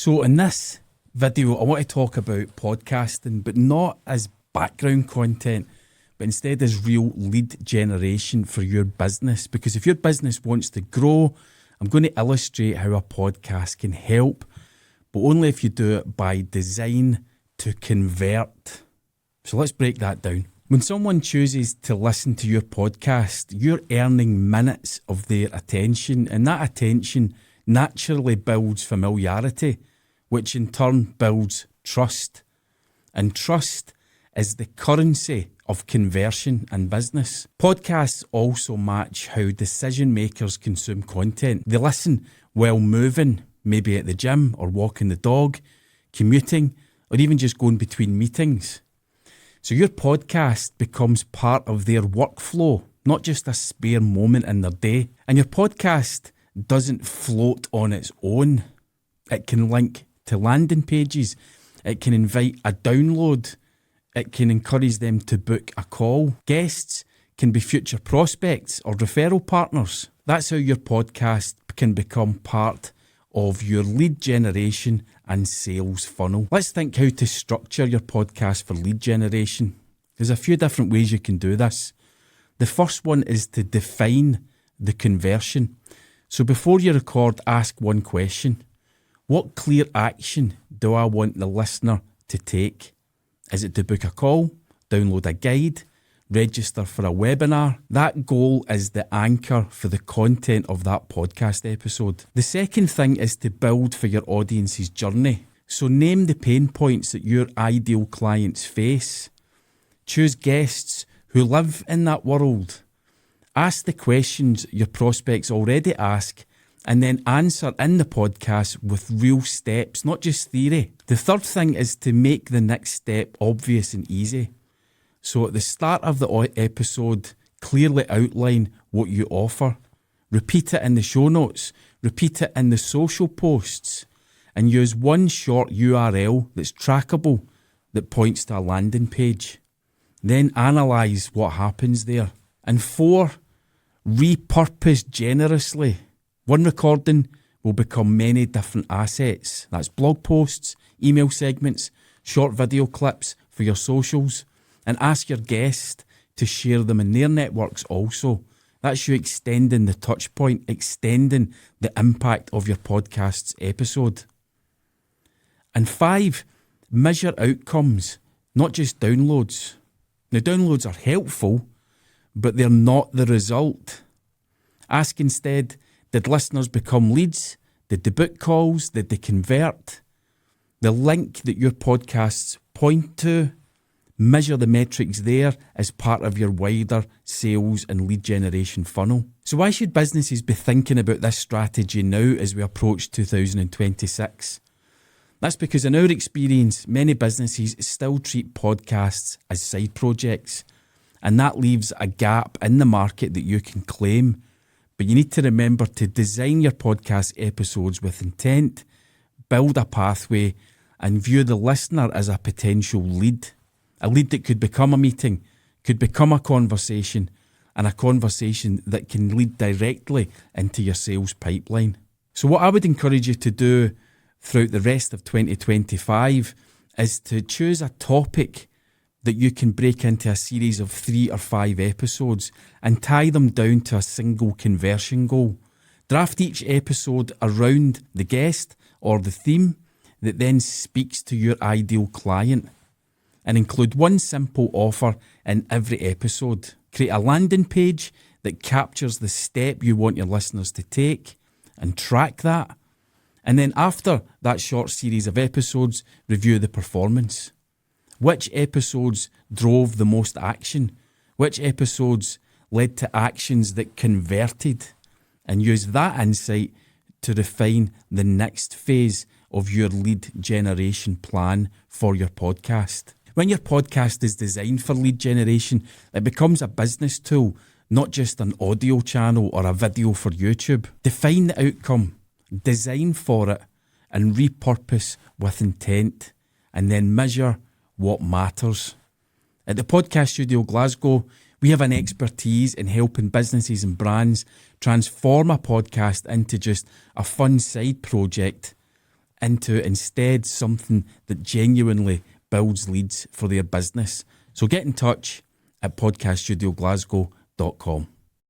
So in this video, I want to talk about podcasting, but not as background content, but instead as real lead generation for your business. Because if your business wants to grow, I'm going to illustrate how a podcast can help, but only if you do it by design to convert. So let's break that down. When someone chooses to listen to your podcast, you're earning minutes of their attention, and that attention naturally builds familiarity, which in turn builds trust. And trust is the currency of conversion and business. Podcasts also match how decision makers consume content. They listen while moving, maybe at the gym or walking the dog, commuting, or even just going between meetings. So your podcast becomes part of their workflow, not just a spare moment in their day. And your podcast doesn't float on its own. It can link to landing pages. It can invite a download. It can encourage them to book a call. Guests can be future prospects or referral partners. That's how your podcast can become part of your lead generation and sales funnel. Let's think how to structure your podcast for lead generation. There's a few different ways you can do this. The first one is to define the conversion. So before you record, ask one question. What clear action do I want the listener to take? Is it to book a call, download a guide, register for a webinar? That goal is the anchor for the content of that podcast episode. The second thing is to build for your audience's journey. So name the pain points that your ideal clients face. Choose guests who live in that world. Ask the questions your prospects already ask, and then answer in the podcast with real steps, not just theory. The third thing is to make the next step obvious and easy. So at the start of the episode, clearly outline what you offer. Repeat it in the show notes. Repeat it in the social posts. And use one short URL that's trackable that points to a landing page. Then analyse what happens there. And 4, repurpose generously. One recording will become many different assets. That's blog posts, email segments, short video clips for your socials. And ask your guest to share them in their networks also. That's you extending the touch point, extending the impact of your podcast's episode. And 5, measure outcomes, not just downloads. Now, downloads are helpful, but they're not the result. Ask instead, did listeners become leads? Did they book calls? Did they convert? The link that your podcasts point to, measure the metrics there as part of your wider sales and lead generation funnel. So why should businesses be thinking about this strategy now as we approach 2026? That's because in our experience, many businesses still treat podcasts as side projects, and that leaves a gap in the market that you can claim. But you need to remember to design your podcast episodes with intent, build a pathway, and view the listener as a potential lead. A lead that could become a meeting, could become a conversation, and a conversation that can lead directly into your sales pipeline. So what I would encourage you to do throughout the rest of 2025 is to choose a topic that you can break into a series of 3 or 5 episodes and tie them down to a single conversion goal. Draft each episode around the guest or the theme that then speaks to your ideal client. And include one simple offer in every episode. Create a landing page that captures the step you want your listeners to take and track that. And then after that short series of episodes, review the performance. Which episodes drove the most action? Which episodes led to actions that converted? And use that insight to refine the next phase of your lead generation plan for your podcast. When your podcast is designed for lead generation, it becomes a business tool, not just an audio channel or a video for YouTube. Define the outcome, design for it, and repurpose with intent, and then measure what matters. At the Podcast Studio Glasgow, we have an expertise in helping businesses and brands transform a podcast into just a fun side project into instead something that genuinely builds leads for their business. So get in touch at podcaststudioglasgow.com.